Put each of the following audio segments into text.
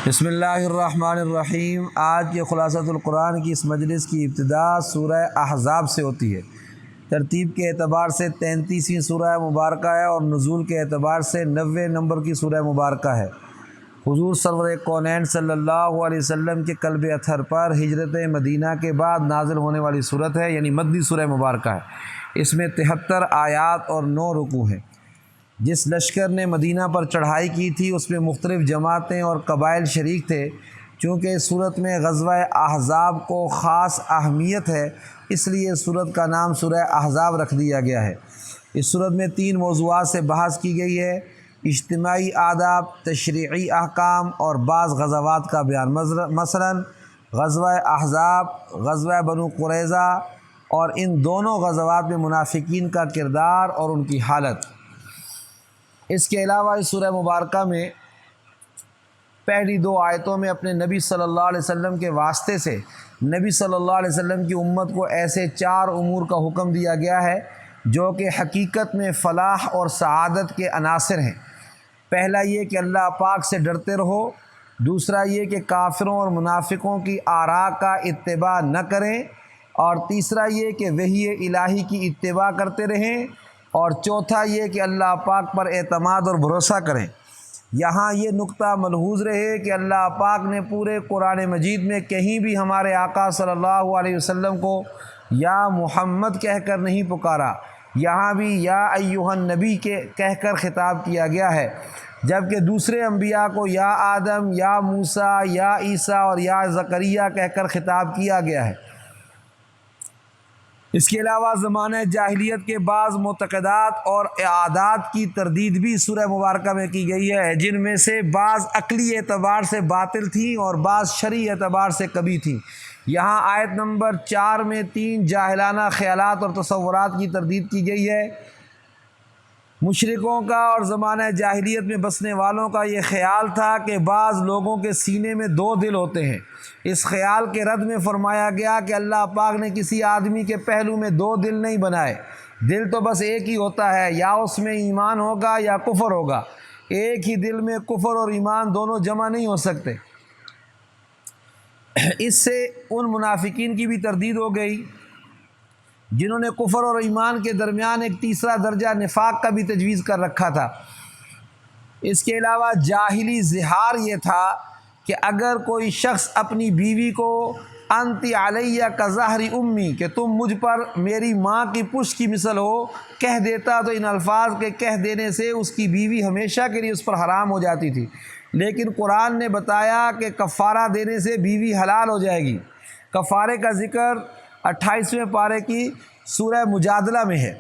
بسم اللہ الرحمن الرحیم۔ آج کے خلاصۃ القرآن کی اس مجلس کی ابتدا سورہ احزاب سے ہوتی ہے۔ ترتیب کے اعتبار سے 33ویں سورہ مبارکہ ہے اور نزول کے اعتبار سے 90 نمبر کی سورہ مبارکہ ہے۔ حضور سرور کونین صلی اللہ علیہ وسلم کے قلب اطہر پر ہجرت مدینہ کے بعد نازل ہونے والی صورت ہے، یعنی مدنی سورہ مبارکہ ہے۔ اس میں 73 آیات اور 9 رکوع ہیں۔ جس لشکر نے مدینہ پر چڑھائی کی تھی اس میں مختلف جماعتیں اور قبائل شریک تھے۔ چونکہ اس صورت میں غزوہ احزاب کو خاص اہمیت ہے، اس لیے اس صورت کا نام سورہ احزاب رکھ دیا گیا ہے۔ اس صورت میں 3 موضوعات سے بحث کی گئی ہے: اجتماعی آداب، تشریعی احکام اور بعض غزوات کا بیان۔ مثلا غزوہ احزاب، غزوہ بنو قریظہ اور ان دونوں غزوات میں منافقین کا کردار اور ان کی حالت۔ اس کے علاوہ اس سورہ مبارکہ میں پہلی 2 آیتوں میں اپنے نبی صلی اللہ علیہ وسلم کے واسطے سے نبی صلی اللہ علیہ وسلم کی امت کو ایسے 4 امور کا حکم دیا گیا ہے جو کہ حقیقت میں فلاح اور سعادت کے عناصر ہیں۔ پہلا یہ کہ اللہ پاک سے ڈرتے رہو، دوسرا یہ کہ کافروں اور منافقوں کی آراء کا اتباع نہ کریں، اور تیسرا یہ کہ وحی الہی کی اتباع کرتے رہیں، اور چوتھا یہ کہ اللہ پاک پر اعتماد اور بھروسہ کریں۔ یہاں یہ نقطہ ملحوظ رہے کہ اللہ پاک نے پورے قرآن مجید میں کہیں بھی ہمارے آقا صلی اللہ علیہ وسلم کو یا محمد کہہ کر نہیں پکارا، یہاں بھی یا ایھا النبی کہہ کر خطاب کیا گیا ہے، جبکہ دوسرے انبیاء کو یا آدم، یا موسیٰ، یا عیسیٰ اور یا زکریا کہہ کر خطاب کیا گیا ہے۔ اس کے علاوہ زمانہ جاہلیت کے بعض معتقدات اور عادات کی تردید بھی سورہ مبارکہ میں کی گئی ہے، جن میں سے بعض عقلی اعتبار سے باطل تھیں اور بعض شرعی اعتبار سے کبھی تھیں۔ یہاں آیت نمبر 4 میں 3 جاہلانہ خیالات اور تصورات کی تردید کی گئی ہے۔ مشرکوں کا اور زمانہ جاہلیت میں بسنے والوں کا یہ خیال تھا کہ بعض لوگوں کے سینے میں 2 دل ہوتے ہیں۔ اس خیال کے رد میں فرمایا گیا کہ اللہ پاک نے کسی آدمی کے پہلو میں 2 دل نہیں بنائے، دل تو بس ایک ہی ہوتا ہے، یا اس میں ایمان ہوگا یا کفر ہوگا۔ ایک ہی دل میں کفر اور ایمان دونوں جمع نہیں ہو سکتے۔ اس سے ان منافقین کی بھی تردید ہو گئی جنہوں نے کفر اور ایمان کے درمیان ایک تیسرا درجہ نفاق کا بھی تجویز کر رکھا تھا۔ اس کے علاوہ جاہلی زہار یہ تھا کہ اگر کوئی شخص اپنی بیوی کو انت علیہ کظہر امی، کہ تم مجھ پر میری ماں کی پشت کی مثل ہو، کہہ دیتا تو ان الفاظ کے کہہ دینے سے اس کی بیوی ہمیشہ کے لیے اس پر حرام ہو جاتی تھی، لیکن قرآن نے بتایا کہ کفارہ دینے سے بیوی حلال ہو جائے گی۔ کفارے کا ذکر 28ویں پارے کی سورہ مجادلہ میں ہے۔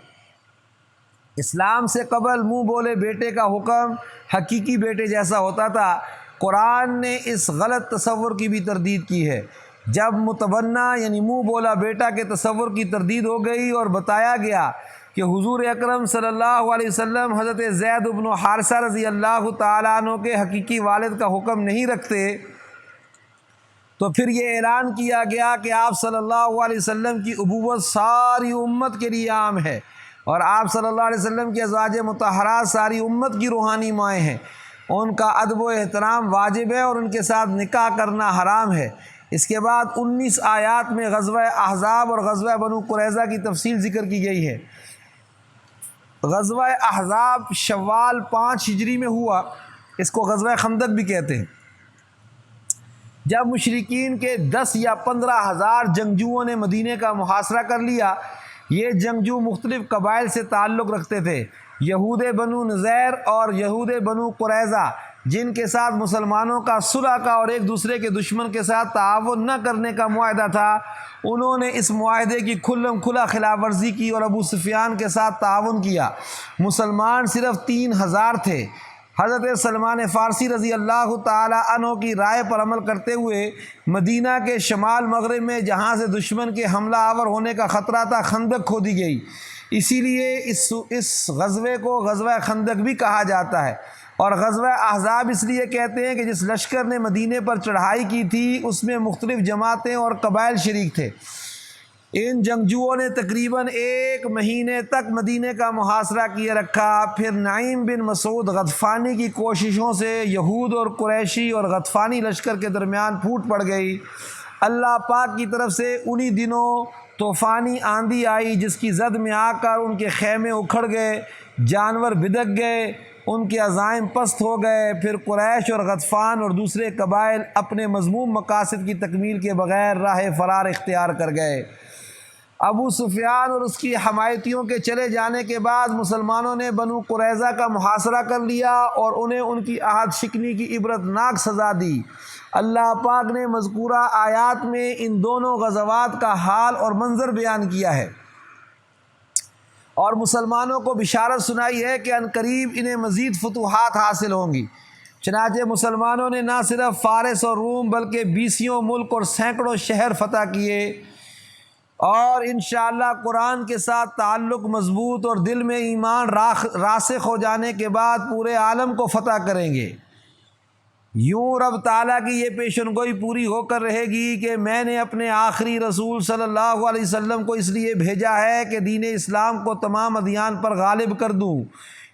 اسلام سے قبل منہ بولے بیٹے کا حکم حقیقی بیٹے جیسا ہوتا تھا۔ قرآن نے اس غلط تصور کی بھی تردید کی ہے۔ جب متبنہ یعنی منہ بولا بیٹا کے تصور کی تردید ہو گئی اور بتایا گیا کہ حضور اکرم صلی اللہ علیہ وسلم حضرت زید بن حارثہ رضی اللہ تعالیٰ عنہ کے حقیقی والد کا حکم نہیں رکھتے، تو پھر یہ اعلان کیا گیا کہ آپ صلی اللہ علیہ وسلم کی ابوت ساری امت کے لیے عام ہے، اور آپ صلی اللہ علیہ وسلم کی ازواج مطہرات ساری امت کی روحانی مائیں ہیں، ان کا ادب و احترام واجب ہے اور ان کے ساتھ نکاح کرنا حرام ہے۔ اس کے بعد 19 آیات میں غزوہ احزاب اور غزوہ بنو قریظہ کی تفصیل ذکر کی گئی ہے۔ غزوہ احزاب شوال 5 ہجری میں ہوا، اس کو غزوہ خندق بھی کہتے ہیں۔ جب مشرکین کے 10 یا 15 ہزار جنگجوؤں نے مدینے کا محاصرہ کر لیا، یہ جنگجو مختلف قبائل سے تعلق رکھتے تھے، یہود بنو نذیر اور یہود بنو قریظہ، جن کے ساتھ مسلمانوں کا صلح کا اور ایک دوسرے کے دشمن کے ساتھ تعاون نہ کرنے کا معاہدہ تھا۔ انہوں نے اس معاہدے کی کھلم کھلا خلاف ورزی کی اور ابو سفیان کے ساتھ تعاون کیا۔ مسلمان صرف 3000 تھے۔ حضرت سلمان فارسی رضی اللہ تعالی عنہ کی رائے پر عمل کرتے ہوئے مدینہ کے شمال مغرب میں جہاں سے دشمن کے حملہ آور ہونے کا خطرہ تھا خندق کھودی گئی، اسی لیے اس غزوے کو غزوہ خندق بھی کہا جاتا ہے۔ اور غزوہ احزاب اس لیے کہتے ہیں کہ جس لشکر نے مدینے پر چڑھائی کی تھی اس میں مختلف جماعتیں اور قبائل شریک تھے۔ ان جنگجوؤں نے تقریباً 1 مہینے تک مدینے کا محاصرہ کیے رکھا۔ پھر نعیم بن مسعود غطفانی کی کوششوں سے یہود اور قریشی اور غطفانی لشکر کے درمیان پھوٹ پڑ گئی۔ اللہ پاک کی طرف سے انہی دنوں طوفانی آندھی آئی جس کی زد میں آ کر ان کے خیمے اکھڑ گئے، جانور بدک گئے، ان کے عزائم پست ہو گئے۔ پھر قریش اور غطفان اور دوسرے قبائل اپنے مذموم مقاصد کی تکمیل کے بغیر راہ فرار اختیار کر گئے۔ ابو سفیان اور اس کی حمایتیوں کے چلے جانے کے بعد مسلمانوں نے بنو قریظہ کا محاصرہ کر لیا اور انہیں ان کی عہد شکنی کی عبرتناک سزا دی۔ اللہ پاک نے مذکورہ آیات میں ان دونوں غزوات کا حال اور منظر بیان کیا ہے اور مسلمانوں کو بشارت سنائی ہے کہ عنقریب انہیں مزید فتوحات حاصل ہوں گی۔ چنانچہ مسلمانوں نے نہ صرف فارس اور روم بلکہ 20 ملک اور سینکڑوں شہر فتح کیے، اور انشاءاللہ قرآن کے ساتھ تعلق مضبوط اور دل میں ایمان راسخ ہو جانے کے بعد پورے عالم کو فتح کریں گے۔ یوں رب تعالیٰ کی یہ پیشن گوئی پوری ہو کر رہے گی کہ میں نے اپنے آخری رسول صلی اللہ علیہ وسلم کو اس لیے بھیجا ہے کہ دین اسلام کو تمام ادیان پر غالب کر دوں۔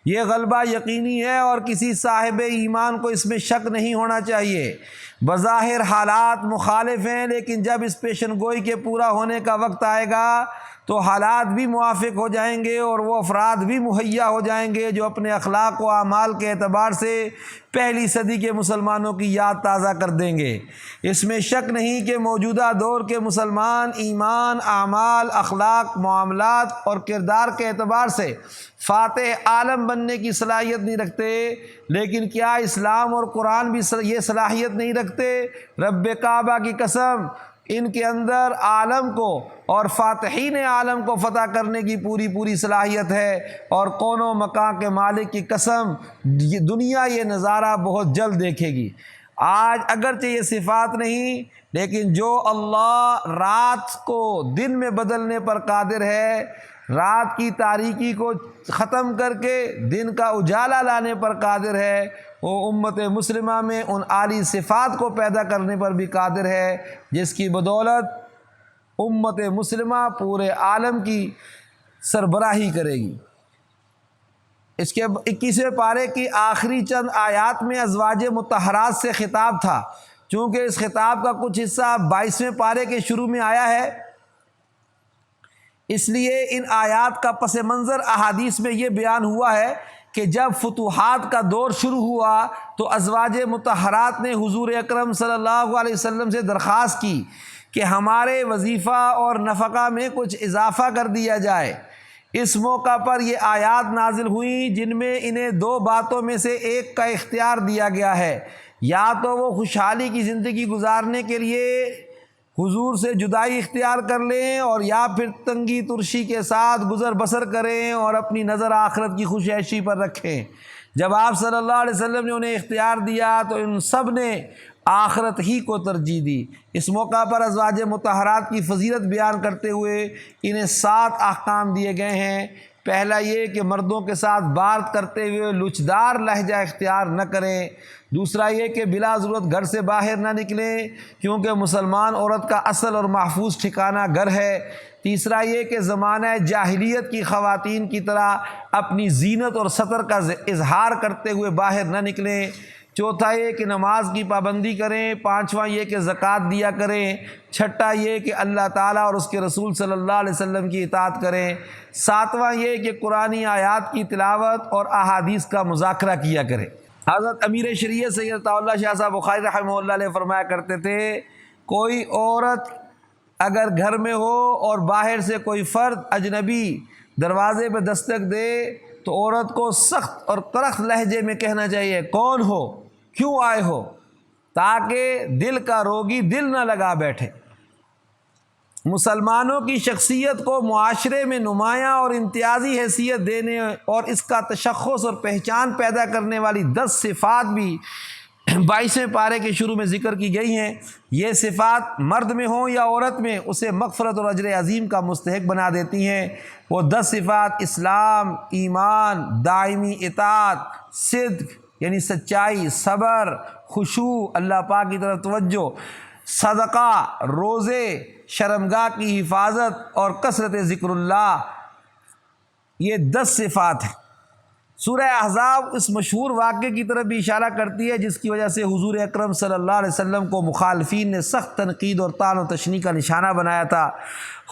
یہ غلبہ یقینی ہے اور کسی صاحب ایمان کو اس میں شک نہیں ہونا چاہیے۔ بظاہر حالات مخالف ہیں، لیکن جب اس پیشن گوئی کے پورا ہونے کا وقت آئے گا تو حالات بھی موافق ہو جائیں گے اور وہ افراد بھی مہیا ہو جائیں گے جو اپنے اخلاق و اعمال کے اعتبار سے پہلی صدی کے مسلمانوں کی یاد تازہ کر دیں گے۔ اس میں شک نہیں کہ موجودہ دور کے مسلمان ایمان، اعمال، اخلاق، معاملات اور کردار کے اعتبار سے فاتح عالم بننے کی صلاحیت نہیں رکھتے، لیکن کیا اسلام اور قرآن بھی یہ صلاحیت نہیں رکھتے؟ رب کعبہ کی قسم، ان کے اندر عالم کو اور فاتحین عالم کو فتح کرنے کی پوری صلاحیت ہے، اور کون و مکان کے مالک کی قسم دنیا یہ نظارہ بہت جلد دیکھے گی۔ آج اگرچہ یہ صفات نہیں، لیکن جو اللہ رات کو دن میں بدلنے پر قادر ہے، رات کی تاریکی کو ختم کر کے دن کا اجالا لانے پر قادر ہے، وہ امت مسلمہ میں ان عالی صفات کو پیدا کرنے پر بھی قادر ہے جس کی بدولت امت مسلمہ پورے عالم کی سربراہی کرے گی۔ اس کے 21ویں پارے کی آخری چند آیات میں ازواج مطہرات سے خطاب تھا۔ چونکہ اس خطاب کا کچھ حصہ 22ویں پارے کے شروع میں آیا ہے، اس لیے ان آیات کا پس منظر احادیث میں یہ بیان ہوا ہے کہ جب فتوحات کا دور شروع ہوا تو ازواج مطہرات نے حضور اکرم صلی اللہ علیہ وسلم سے درخواست کی کہ ہمارے وظیفہ اور نفقہ میں کچھ اضافہ کر دیا جائے۔ اس موقع پر یہ آیات نازل ہوئیں جن میں انہیں 2 باتوں میں سے ایک کا اختیار دیا گیا ہے، یا تو وہ خوشحالی کی زندگی گزارنے کے لیے حضور سے جدائی اختیار کر لیں، اور یا پھر تنگی ترشی کے ساتھ گزر بسر کریں اور اپنی نظر آخرت کی خوش عیشی پر رکھیں۔ جب آپ صلی اللہ علیہ وسلم نے انہیں اختیار دیا تو ان سب نے آخرت ہی کو ترجیح دی۔ اس موقع پر ازواج مطہرات کی فضیلت بیان کرتے ہوئے انہیں 7 احکام دیے گئے ہیں۔ پہلا یہ کہ مردوں کے ساتھ بات کرتے ہوئے لچدار لہجہ اختیار نہ کریں۔ دوسرا یہ کہ بلا ضرورت گھر سے باہر نہ نکلیں، کیونکہ مسلمان عورت کا اصل اور محفوظ ٹھکانہ گھر ہے۔ تیسرا یہ کہ زمانہ جاہلیت کی خواتین کی طرح اپنی زینت اور ستر کا اظہار کرتے ہوئے باہر نہ نکلیں۔ چوتھا یہ کہ نماز کی پابندی کریں۔ پانچواں یہ کہ زکوٰۃ دیا کریں۔ چھٹا یہ کہ اللہ تعالیٰ اور اس کے رسول صلی اللہ علیہ وسلم کی اطاعت کریں۔ ساتواں یہ کہ قرآنی آیات کی تلاوت اور احادیث کا مذاکرہ کیا کریں۔ حضرت امیر شریعت سید عطا اللہ شاہ صاحب بخاری رحمہ اللہ علیہ فرمایا کرتے تھے، کوئی عورت اگر گھر میں ہو اور باہر سے کوئی فرد اجنبی دروازے پہ دستک دے تو عورت کو سخت اور کرخت لہجے میں کہنا چاہیے، کون ہو، کیوں آئے ہو، تاکہ دل کا روگی دل نہ لگا بیٹھے۔ مسلمانوں کی شخصیت کو معاشرے میں نمایاں اور امتیازی حیثیت دینے اور اس کا تشخص اور پہچان پیدا کرنے والی 10 صفات بھی 22ویں پارے کے شروع میں ذکر کی گئی ہیں۔ یہ صفات مرد میں ہوں یا عورت میں اسے مغفرت اور اجر عظیم کا مستحق بنا دیتی ہیں۔ وہ 10 صفات اسلام، ایمان، دائمی اطاعت، صدق یعنی سچائی، صبر، خشوع، اللہ پاک کی طرف توجہ، صدقہ، روزے، شرمگاہ کی حفاظت اور کثرت ذکر اللہ، یہ 10 صفات ہیں۔ سورہ احزاب اس مشہور واقعے کی طرف بھی اشارہ کرتی ہے جس کی وجہ سے حضور اکرم صلی اللہ علیہ وسلم کو مخالفین نے سخت تنقید اور طعن و تشنیع کا نشانہ بنایا تھا۔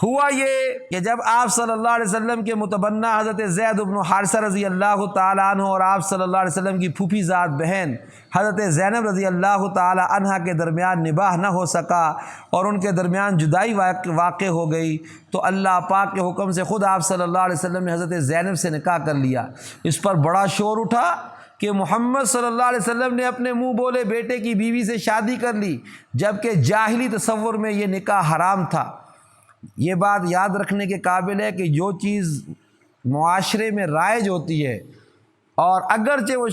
ہوا یہ کہ جب آپ صلی اللہ علیہ وسلم کے متبنہ حضرت زید بن حارثہ رضی اللہ تعالیٰ عنہ اور آپ صلی اللہ علیہ وسلم کی پھوپھی ذات بہن حضرت زینب رضی اللہ تعالیٰ عنہا کے درمیان نباہ نہ ہو سکا اور ان کے درمیان جدائی واقع ہو گئی، تو اللہ پاک کے حکم سے خود آپ صلی اللہ علیہ وسلم نے حضرت زینب سے نکاح کر لیا۔ اس پر بڑا شور اٹھا کہ محمد صلی اللہ علیہ وسلم نے اپنے منہ بولے بیٹے کی بیوی سے شادی کر لی، جبکہ جاہلی تصور میں یہ نکاح حرام تھا۔ یہ بات یاد رکھنے کے قابل ہے کہ جو چیز معاشرے میں رائج ہوتی ہے اور اگرچہ وہ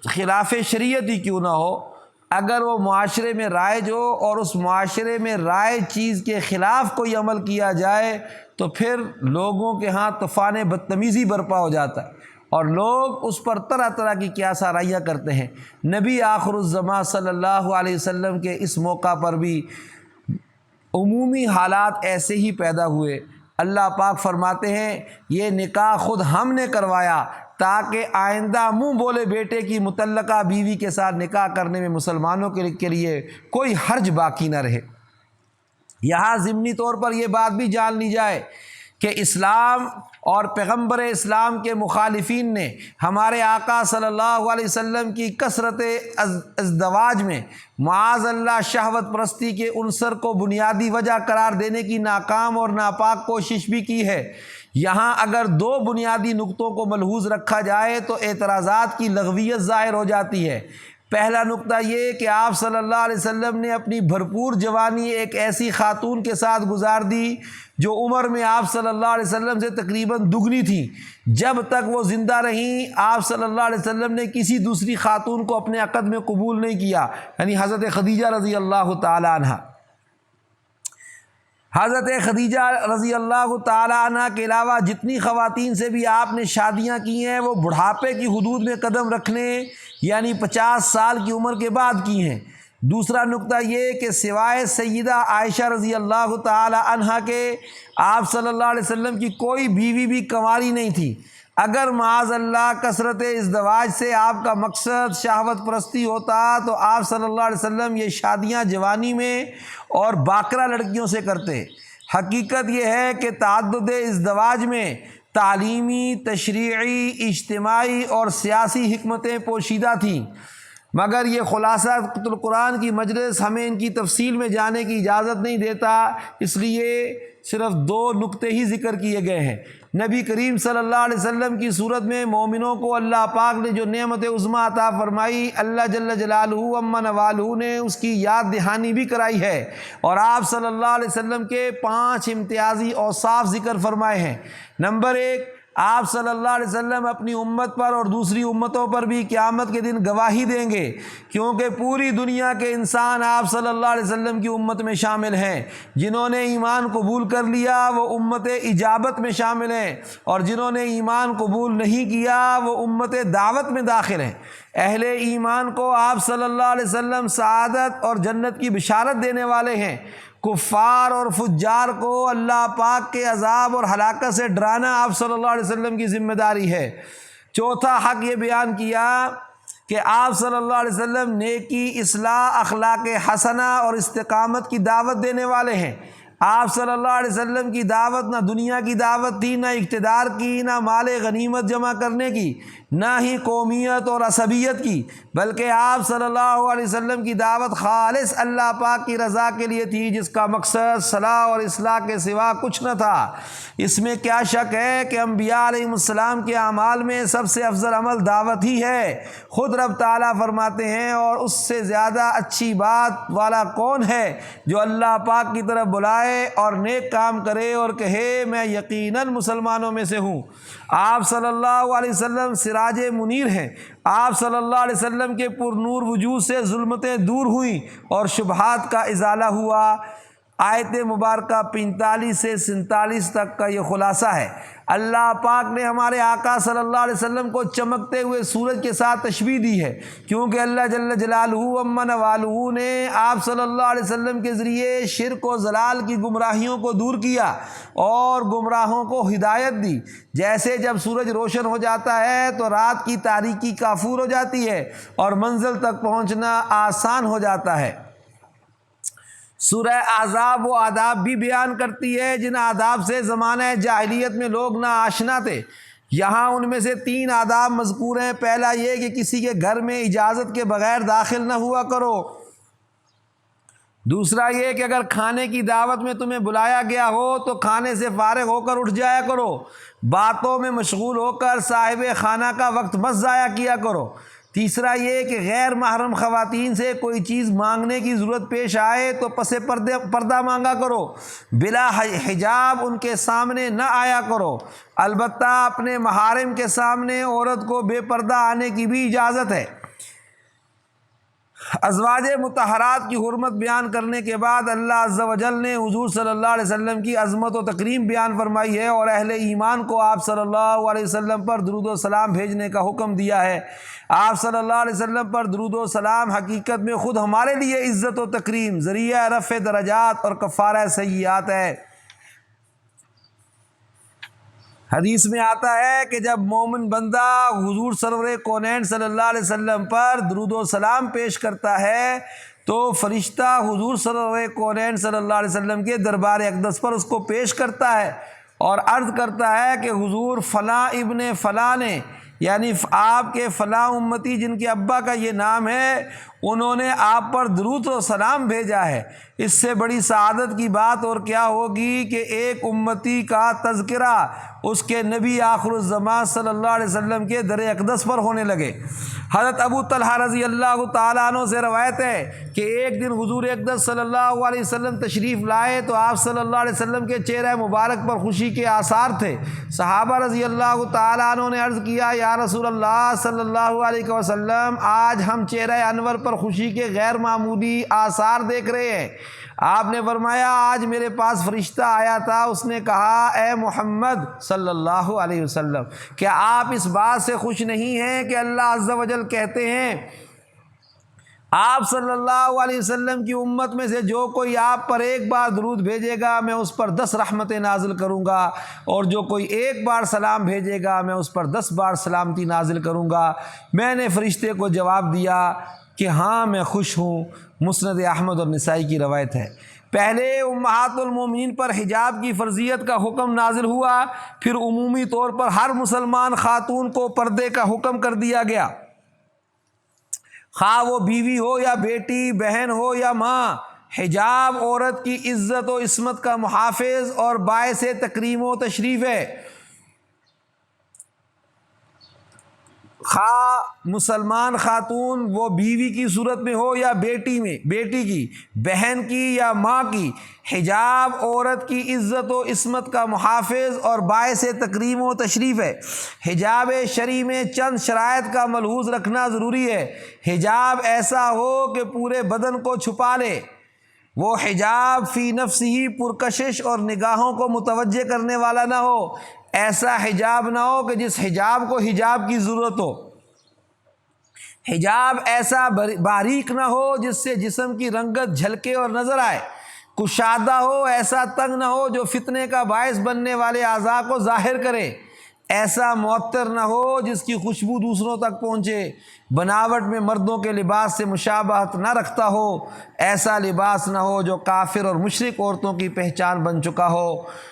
خلاف شریعت ہی کیوں نہ ہو، اگر وہ معاشرے میں رائج ہو اور اس معاشرے میں رائج چیز کے خلاف کوئی عمل کیا جائے تو پھر لوگوں کے ہاں طوفان بدتمیزی برپا ہو جاتا ہے اور لوگ اس پر طرح طرح کی قیاس آرائیاں کرتے ہیں۔ نبی آخر الزماں صلی اللہ علیہ وسلم کے اس موقع پر بھی عمومی حالات ایسے ہی پیدا ہوئے۔ اللہ پاک فرماتے ہیں یہ نکاح خود ہم نے کروایا تاکہ آئندہ منہ بولے بیٹے کی متعلقہ بیوی کے ساتھ نکاح کرنے میں مسلمانوں کے لیے کوئی حرج باقی نہ رہے۔ یہاں ضمنی طور پر یہ بات بھی جان لی جائے کہ اسلام اور پیغمبر اسلام کے مخالفین نے ہمارے آقا صلی اللہ علیہ وسلم کی کثرت ازدواج میں معاذ اللہ شہوت پرستی کے عنصر کو بنیادی وجہ قرار دینے کی ناکام اور ناپاک کوشش بھی کی ہے۔ یہاں اگر 2 بنیادی نقطوں کو ملحوظ رکھا جائے تو اعتراضات کی لغویت ظاہر ہو جاتی ہے۔ پہلا نقطہ یہ کہ آپ صلی اللہ علیہ وسلم نے اپنی بھرپور جوانی ایک ایسی خاتون کے ساتھ گزار دی جو عمر میں آپ صلی اللہ علیہ وسلم سے تقریباً دگنی تھی۔ جب تک وہ زندہ رہیں آپ صلی اللہ علیہ وسلم نے کسی دوسری خاتون کو اپنے عقد میں قبول نہیں کیا، یعنی حضرت خدیجہ رضی اللہ تعالی عنہ۔ حضرت خدیجہ رضی اللہ تعالی عنہ کے علاوہ جتنی خواتین سے بھی آپ نے شادیاں کی ہیں وہ بڑھاپے کی حدود میں قدم رکھنے یعنی 50 سال کی عمر کے بعد کی ہیں۔ دوسرا نقطہ یہ کہ سوائے سیدہ عائشہ رضی اللہ تعالی عنہا کے آپ صلی اللہ علیہ وسلم کی کوئی بیوی بھی کنواری نہیں تھی۔ اگر معاذ اللہ کثرت ازدواج سے آپ کا مقصد شہوت پرستی ہوتا تو آپ صلی اللہ علیہ وسلم یہ شادیاں جوانی میں اور باکرہ لڑکیوں سے کرتے۔ حقیقت یہ ہے کہ تعدد ازدواج میں تعلیمی، تشریعی، اجتماعی اور سیاسی حکمتیں پوشیدہ تھیں، مگر یہ خلاصہ القرآن کی مجلس ہمیں ان کی تفصیل میں جانے کی اجازت نہیں دیتا، اس لیے صرف 2 نقطے ہی ذکر کیے گئے ہیں۔ نبی کریم صلی اللہ علیہ وسلم کی صورت میں مومنوں کو اللہ پاک نے جو نعمت عظمیٰ عطا فرمائی، اللہ جل جلالہ عما نوالہ نے اس کی یاد دہانی بھی کرائی ہے اور آپ صلی اللہ علیہ وسلم کے 5 امتیازی اوصاف ذکر فرمائے ہیں۔ نمبر 1، آپ صلی اللہ علیہ وسلم اپنی امت پر اور دوسری امتوں پر بھی قیامت کے دن گواہی دیں گے، کیونکہ پوری دنیا کے انسان آپ صلی اللہ علیہ وسلم کی امت میں شامل ہیں۔ جنہوں نے ایمان قبول کر لیا وہ امت اجابت میں شامل ہیں اور جنہوں نے ایمان قبول نہیں کیا وہ امت دعوت میں داخل ہیں۔ اہل ایمان کو آپ صلی اللہ علیہ وسلم سعادت اور جنت کی بشارت دینے والے ہیں۔ کفار اور فجار کو اللہ پاک کے عذاب اور ہلاکت سے ڈرانا آپ صلی اللہ علیہ وسلم کی ذمہ داری ہے۔ چوتھا حق یہ بیان کیا کہ آپ صلی اللہ علیہ وسلم نیکی، اصلاح، اخلاق حسنہ اور استقامت کی دعوت دینے والے ہیں۔ آپ صلی اللہ علیہ وسلم کی دعوت نہ دنیا کی دعوت تھی، نہ اقتدار کی، نہ مال غنیمت جمع کرنے کی، نہ ہی قومیت اور عصبیت کی، بلکہ آپ صلی اللہ علیہ وسلم کی دعوت خالص اللہ پاک کی رضا کے لیے تھی، جس کا مقصد صلاح اور اصلاح کے سوا کچھ نہ تھا۔ اس میں کیا شک ہے کہ انبیاء علیہ السلام کے اعمال میں سب سے افضل عمل دعوت ہی ہے۔ خود رب تعالیٰ فرماتے ہیں اور اس سے زیادہ اچھی بات والا کون ہے جو اللہ پاک کی طرف بلائے اور نیک کام کرے اور کہے میں یقیناً مسلمانوں میں سے ہوں۔ آپ صلی اللہ علیہ وسلم سراج منیر ہیں۔ آپ صلی اللہ علیہ وسلم کے پر نور وجود سے ظلمتیں دور ہوئیں اور شبہات کا ازالہ ہوا۔ آیت مبارکہ 45 سے 47 تک کا یہ خلاصہ ہے۔ اللہ پاک نے ہمارے آقا صلی اللہ علیہ وسلم کو چمکتے ہوئے سورج کے ساتھ تشبیہ دی ہے، کیونکہ اللہ جل جلالہ ومن والہ نے آپ صلی اللہ علیہ وسلم کے ذریعے شرک و ضلال کی گمراہیوں کو دور کیا اور گمراہوں کو ہدایت دی۔ جیسے جب سورج روشن ہو جاتا ہے تو رات کی تاریکی کافور ہو جاتی ہے اور منزل تک پہنچنا آسان ہو جاتا ہے۔ سورہ احزاب وہ آداب بھی بیان کرتی ہے جن آداب سے زمانہ جاہلیت میں لوگ نا آشنا تھے۔ یہاں ان میں سے 3 آداب مذکور ہیں۔ پہلا یہ کہ کسی کے گھر میں اجازت کے بغیر داخل نہ ہوا کرو۔ دوسرا یہ کہ اگر کھانے کی دعوت میں تمہیں بلایا گیا ہو تو کھانے سے فارغ ہو کر اٹھ جایا کرو۔ باتوں میں مشغول ہو کر صاحب خانہ کا وقت مت ضائع کیا کرو۔ تیسرا یہ کہ غیر محرم خواتین سے کوئی چیز مانگنے کی ضرورت پیش آئے تو پس پردہ مانگا کرو، بلا حجاب ان کے سامنے نہ آیا کرو۔ البتہ اپنے محارم کے سامنے عورت کو بے پردہ آنے کی بھی اجازت ہے۔ ازواج مطہرات کی حرمت بیان کرنے کے بعد اللہ عز و جل نے حضور صلی اللہ علیہ وسلم کی عظمت و تکریم بیان فرمائی ہے اور اہل ایمان کو آپ صلی اللہ علیہ وسلم پر درود و سلام بھیجنے کا حکم دیا ہے۔ آپ صلی اللہ علیہ وسلم پر درود و سلام حقیقت میں خود ہمارے لیے عزت و تکریم، ذریعہ رفع درجات اور کفارہ سیئات ہے۔ حدیث میں آتا ہے کہ جب مومن بندہ حضور سرور کونین صلی اللہ علیہ وسلم پر درود و سلام پیش کرتا ہے تو فرشتہ حضور سرور کونین صلی اللہ علیہ وسلم کے دربار اقدس پر اس کو پیش کرتا ہے اور عرض کرتا ہے کہ حضور فلاں ابن فلاں نے، یعنی آپ کے فلاں امتی جن کے ابا کا یہ نام ہے، انہوں نے آپ پر درود و سلام بھیجا ہے۔ اس سے بڑی سعادت کی بات اور کیا ہوگی کہ ایک امتی کا تذکرہ اس کے نبی آخر الزمان صلی اللہ علیہ وسلم کے در اقدس پر ہونے لگے۔ حضرت ابو طلحہ رضی اللہ تعالیٰ عنہ سے روایت ہے کہ ایک دن حضور اقدس صلی اللہ علیہ وسلم تشریف لائے تو آپ صلی اللہ علیہ وسلم کے چہرہ مبارک پر خوشی کے آثار تھے۔ صحابہ رضی اللہ تعالیٰ عنہ نے عرض کیا، یا رسول اللہ صلی اللہ علیہ وسلم، آج ہم چہرہ انور پر خوشی کے غیر معمولی آثار دیکھ رہے ہیں۔ آپ نے فرمایا، آج میرے پاس فرشتہ آیا تھا، اس نے کہا، اے محمد صلی اللہ علیہ وسلم، کیا آپ اس بات سے خوش نہیں ہیں کہ اللہ عز و جل کہتے ہیں آپ صلی اللہ علیہ وسلم کی امت میں سے جو کوئی آپ پر ایک بار درود بھیجے گا میں اس پر 10 رحمتیں نازل کروں گا، اور جو کوئی ایک بار سلام بھیجے گا میں اس پر 10 بار سلامتی نازل کروں گا۔ میں نے فرشتے کو جواب دیا کہ ہاں میں خوش ہوں۔ مسند احمد اور نسائی کی روایت ہے۔ پہلے امہات المومنین پر حجاب کی فرضیت کا حکم نازل ہوا، پھر عمومی طور پر ہر مسلمان خاتون کو پردے کا حکم کر دیا گیا، خواہ وہ بیوی ہو یا بیٹی، بہن ہو یا ماں۔ حجاب عورت کی عزت و عصمت کا محافظ اور باعث تکریم و تشریف ہے۔ خواہ مسلمان خاتون وہ بیوی کی صورت میں ہو یا بیٹی کی، بہن کی یا ماں کی، حجاب عورت کی عزت و عصمت کا محافظ اور باعث تکریم و تشریف ہے۔ حجاب شرعی میں چند شرائط کا ملحوظ رکھنا ضروری ہے۔ حجاب ایسا ہو کہ پورے بدن کو چھپا لے۔ وہ حجاب فی نفس ہی پرکشش اور نگاہوں کو متوجہ کرنے والا نہ ہو۔ ایسا حجاب نہ ہو کہ جس حجاب کو حجاب کی ضرورت ہو۔ حجاب ایسا باریک نہ ہو جس سے جسم کی رنگت جھلکے اور نظر آئے۔ کشادہ ہو، ایسا تنگ نہ ہو جو فتنے کا باعث بننے والے اعضاء کو ظاہر کرے۔ ایسا معطر نہ ہو جس کی خوشبو دوسروں تک پہنچے۔ بناوٹ میں مردوں کے لباس سے مشابہت نہ رکھتا ہو۔ ایسا لباس نہ ہو جو کافر اور مشرک عورتوں کی پہچان بن چکا ہو۔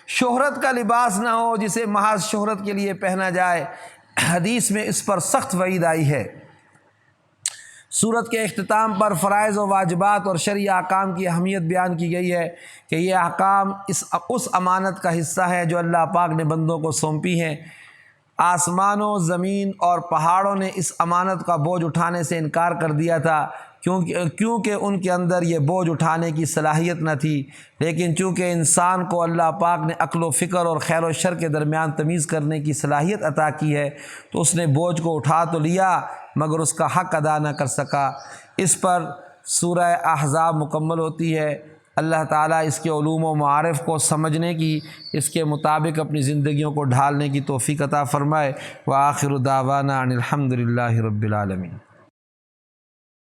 شہرت کا لباس نہ ہو جسے محض شہرت کے لیے پہنا جائے۔ حدیث میں اس پر سخت وعید آئی ہے۔ سورت کے اختتام پر فرائض و واجبات اور شرعی احکام کی اہمیت بیان کی گئی ہے کہ یہ احکام اس امانت کا حصہ ہے جو اللہ پاک نے بندوں کو سونپی ہیں۔ آسمانوں، زمین اور پہاڑوں نے اس امانت کا بوجھ اٹھانے سے انکار کر دیا تھا کیونکہ ان کے اندر یہ بوجھ اٹھانے کی صلاحیت نہ تھی، لیکن چونکہ انسان کو اللہ پاک نے عقل و فکر اور خیر و شر کے درمیان تمیز کرنے کی صلاحیت عطا کی ہے تو اس نے بوجھ کو اٹھا تو لیا مگر اس کا حق ادا نہ کر سکا۔ اس پر سورہ احزاب مکمل ہوتی ہے۔ اللہ تعالیٰ اس کے علوم و معارف کو سمجھنے کی، اس کے مطابق اپنی زندگیوں کو ڈھالنے کی توفیق عطا فرمائے۔ وآخر دعوانا ان الحمد للہ رب العالمین۔